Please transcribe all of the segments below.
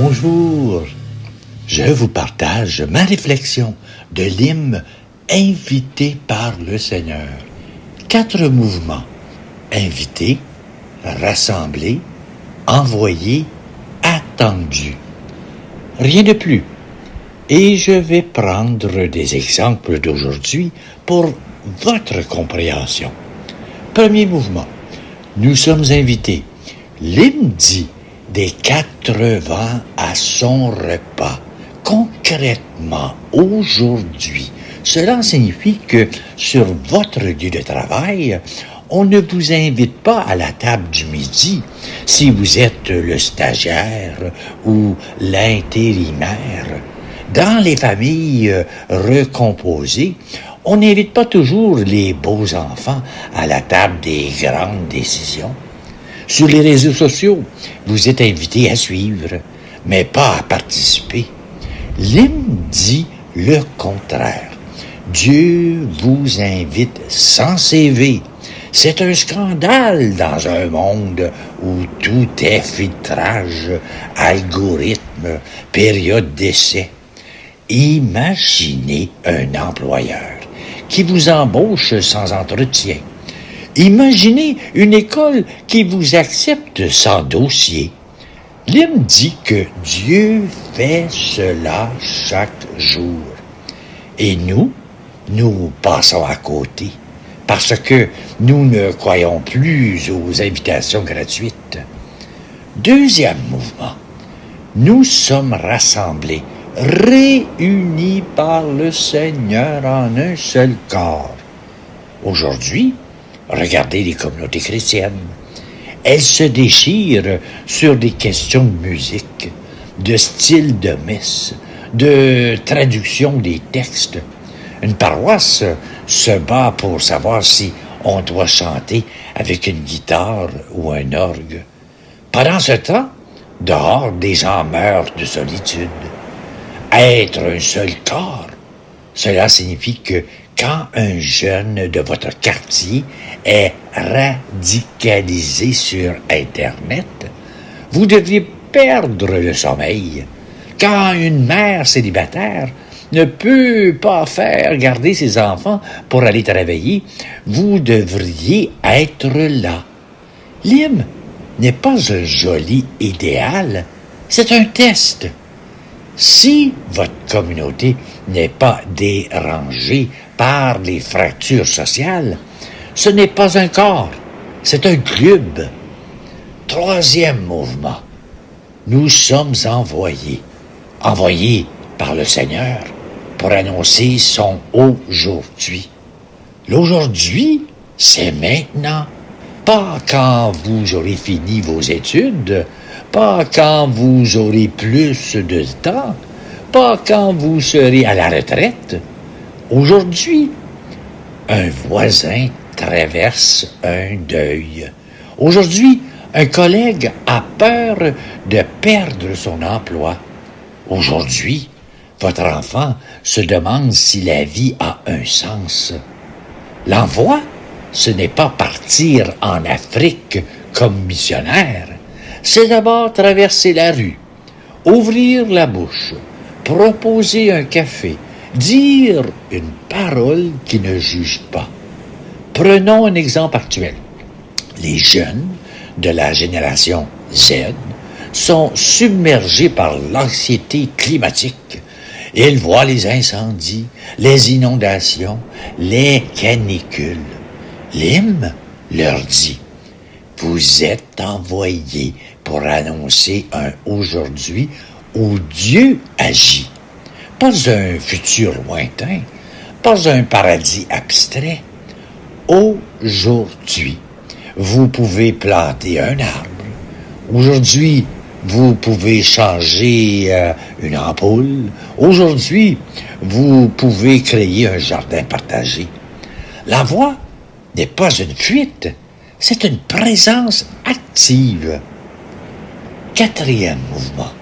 Bonjour, je vous partage ma réflexion de l'hymne Invité par le Seigneur. 4 mouvements: invité, rassemblé, envoyé, attendu. Rien de plus. Et je vais prendre des exemples d'aujourd'hui pour votre compréhension. Premier mouvement, nous sommes invités. L'hymne dit des 4 vents à son repas. Concrètement, aujourd'hui, cela signifie que sur votre lieu de travail, on ne vous invite pas à la table du midi si vous êtes le stagiaire ou l'intérimaire. Dans les familles recomposées, on n'invite pas toujours les beaux enfants à la table des grandes décisions. Sur les réseaux sociaux, vous êtes invité à suivre, mais pas à participer. L'hymne dit le contraire. Dieu vous invite sans CV. C'est un scandale dans un monde où tout est filtrage, algorithme, période d'essai. Imaginez un employeur qui vous embauche sans entretien. Imaginez une école qui vous accepte sans dossier. L'hymne dit que Dieu fait cela chaque jour. Et nous passons à côté parce que nous ne croyons plus aux invitations gratuites. Deuxième mouvement, nous sommes rassemblés, réunis par le Seigneur en un seul corps. Aujourd'hui, regardez les communautés chrétiennes. Elles se déchirent sur des questions de musique, de style de messe, de traduction des textes. Une paroisse se bat pour savoir si on doit chanter avec une guitare ou un orgue. Pendant ce temps, dehors, des gens meurent de solitude. Être un seul corps, cela signifie que quand un jeune de votre quartier est radicalisé sur Internet, vous devriez perdre le sommeil. Quand une mère célibataire ne peut pas faire garder ses enfants pour aller travailler, vous devriez être là. L'hymne n'est pas un joli idéal, c'est un test. Si votre communauté n'est pas dérangée par les fractures sociales, ce n'est pas un corps, c'est un club. Troisième mouvement, nous sommes envoyés par le Seigneur pour annoncer son aujourd'hui. L'aujourd'hui, c'est maintenant, pas quand vous aurez fini vos études, pas quand vous aurez plus de temps, pas quand vous serez à la retraite. Aujourd'hui, un voisin traverse un deuil. Aujourd'hui, un collègue a peur de perdre son emploi. Aujourd'hui, votre enfant se demande si la vie a un sens. L'envoi, ce n'est pas partir en Afrique comme missionnaire. C'est d'abord traverser la rue, ouvrir la bouche, proposer un café, dire une parole qui ne juge pas. Prenons un exemple actuel. Les jeunes de la génération Z sont submergés par l'anxiété climatique. Ils voient les incendies, les inondations, les canicules. L'hymne leur dit: vous êtes envoyés pour annoncer un aujourd'hui où Dieu agit. Pas un futur lointain, pas un paradis abstrait. Aujourd'hui, vous pouvez planter un arbre. Aujourd'hui, vous pouvez changer une ampoule. Aujourd'hui, vous pouvez créer un jardin partagé. La voix n'est pas une fuite, c'est une présence active. Quatrième mouvement.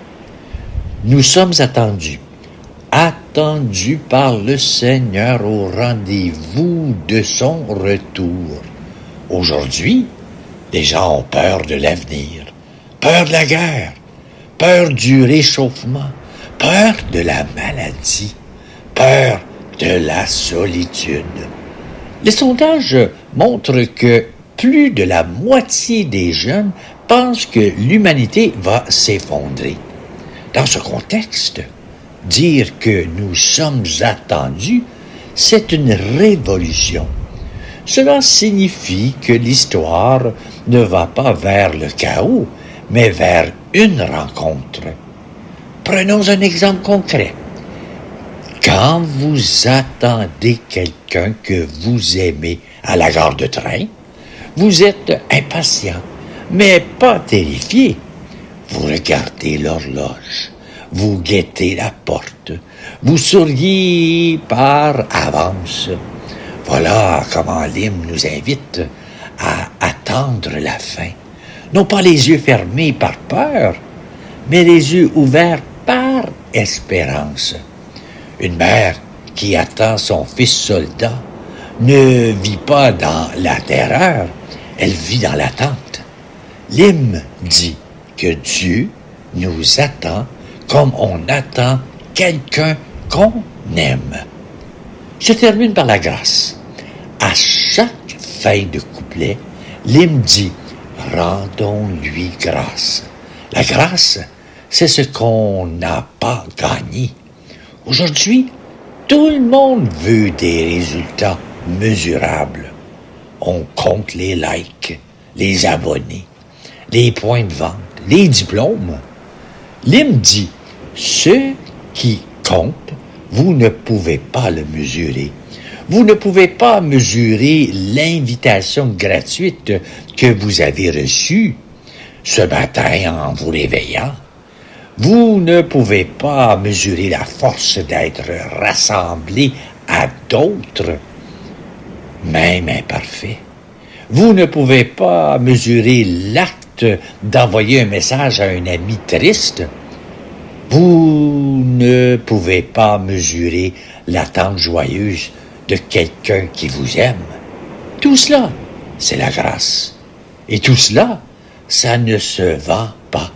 Nous sommes attendus par le Seigneur au rendez-vous de son retour. Aujourd'hui, les gens ont peur de l'avenir, peur de la guerre, peur du réchauffement, peur de la maladie, peur de la solitude. Les sondages montrent que plus de la moitié des jeunes pensent que l'humanité va s'effondrer. Dans ce contexte, dire que nous sommes attendus, c'est une révolution. Cela signifie que l'histoire ne va pas vers le chaos, mais vers une rencontre. Prenons un exemple concret. Quand vous attendez quelqu'un que vous aimez à la gare de train, vous êtes impatient, mais pas terrifié. Vous regardez l'horloge, vous guettez la porte, vous souriez par avance. Voilà comment l'hymne nous invite à attendre la fin. Non pas les yeux fermés par peur, mais les yeux ouverts par espérance. Une mère qui attend son fils soldat ne vit pas dans la terreur, elle vit dans l'attente. L'hymne dit que Dieu nous attend comme on attend quelqu'un qu'on aime. Je termine par la grâce. À chaque fin de couplet, l'hymne dit « Rendons-lui grâce ». La grâce, c'est ce qu'on n'a pas gagné. Aujourd'hui, tout le monde veut des résultats mesurables. On compte les likes, les abonnés, les points de vente, les diplômes. L'hymne dit « Ce qui compte, vous ne pouvez pas le mesurer. Vous ne pouvez pas mesurer l'invitation gratuite que vous avez reçue ce matin en vous réveillant. Vous ne pouvez pas mesurer la force d'être rassemblé à d'autres, même imparfaits. Vous ne pouvez pas mesurer l'acte d'envoyer un message à un ami triste. Vous ne pouvez pas mesurer l'attente joyeuse de quelqu'un qui vous aime. Tout cela, c'est la grâce. Et tout cela, ça ne se vend pas.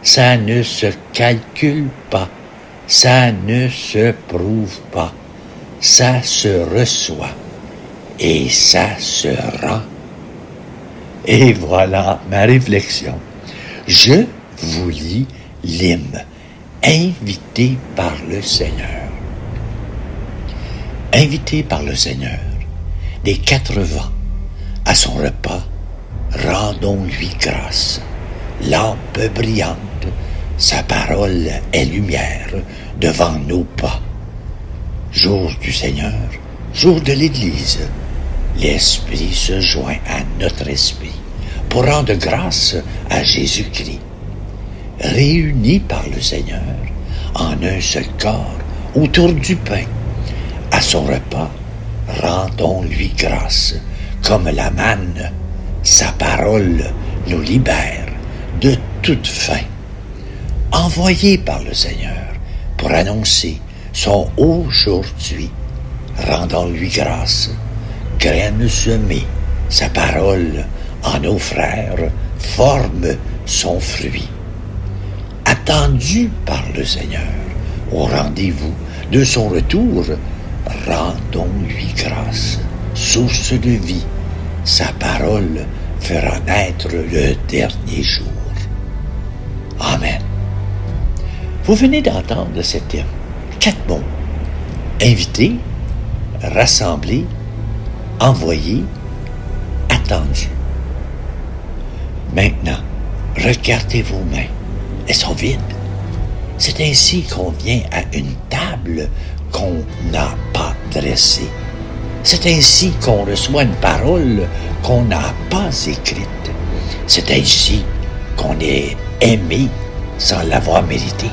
Ça ne se calcule pas. Ça ne se prouve pas. Ça se reçoit. Et ça se rend. Et voilà ma réflexion. Je vous lis l'hymne « Invité par le Seigneur ». Invité par le Seigneur, des quatre vents, à son repas, rendons-lui grâce. Lampe brillante, sa parole est lumière devant nos pas. Jour du Seigneur, jour de l'Église, l'Esprit se joint à notre esprit pour rendre grâce à Jésus-Christ. Réunis par le Seigneur en un seul corps autour du pain, à son repas, rendons-lui grâce. Comme la manne, sa parole nous libère de toute faim. Envoyé par le Seigneur pour annoncer son aujourd'hui, rendons-lui grâce. Graine semée, sa parole en nos frères forme son fruit. Attendu par le Seigneur au rendez-vous de son retour, rendons-lui grâce. Source de vie, sa parole fera naître le dernier jour. Amen. Vous venez d'entendre cet hymne. 4 mots. Invité, rassemblé, envoyé, attendu. Maintenant, regardez vos mains. Elles sont vides. C'est ainsi qu'on vient à une table qu'on n'a pas dressée. C'est ainsi qu'on reçoit une parole qu'on n'a pas écrite. C'est ainsi qu'on est aimé sans l'avoir mérité.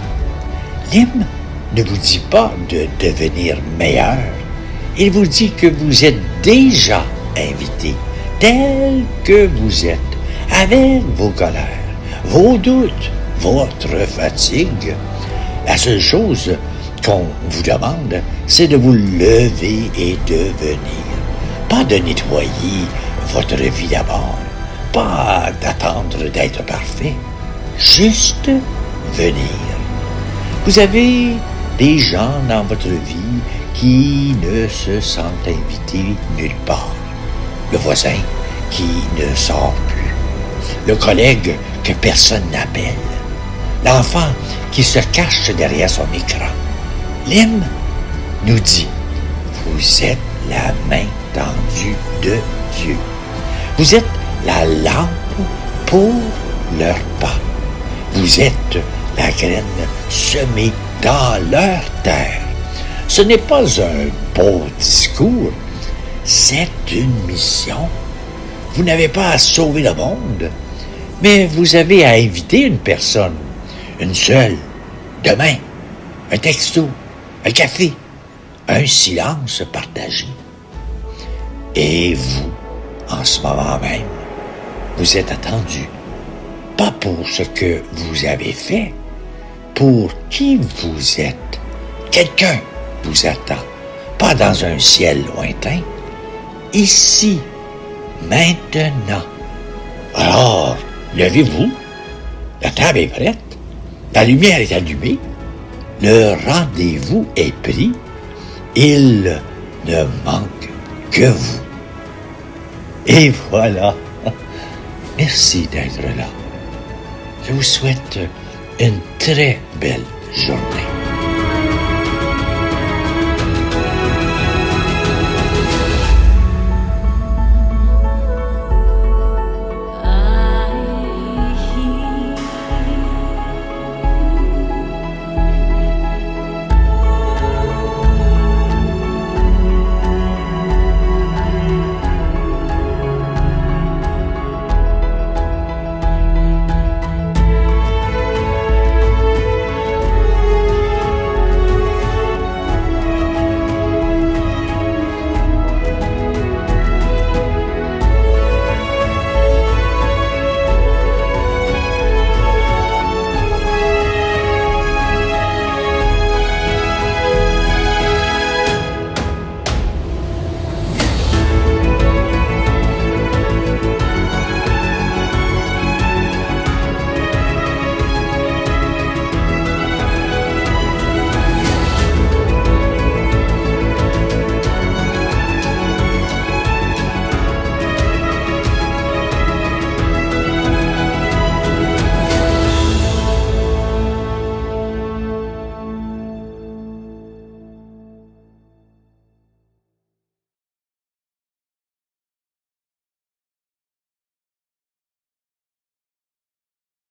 L'hymne ne vous dit pas de devenir meilleur. Il vous dit que vous êtes déjà invité, tel que vous êtes, avec vos colères, vos doutes, votre fatigue. La seule chose qu'on vous demande, c'est de vous lever et de venir. Pas de nettoyer votre vie d'abord, pas d'attendre d'être parfait, juste venir. Vous avez des gens dans votre vie qui ne se sentent invités nulle part. Le voisin qui ne sort plus. Le collègue que personne n'appelle. L'enfant qui se cache derrière son écran. L'hymne nous dit, vous êtes la main tendue de Dieu. Vous êtes la lampe pour leurs pas. Vous êtes la graine semée dans leur terre. Ce n'est pas un beau discours, c'est une mission. Vous n'avez pas à sauver le monde, mais vous avez à inviter une personne, une seule, demain, un texto, un café, un silence partagé. Et vous, en ce moment même, vous êtes attendu, pas pour ce que vous avez fait, pour qui vous êtes. Quelqu'un vous attend, pas dans un ciel lointain, ici, maintenant. Alors, levez-vous, la table est prête, la lumière est allumée, le rendez-vous est pris, il ne manque que vous. Et voilà. Merci d'être là. Je vous souhaite une très belle journée.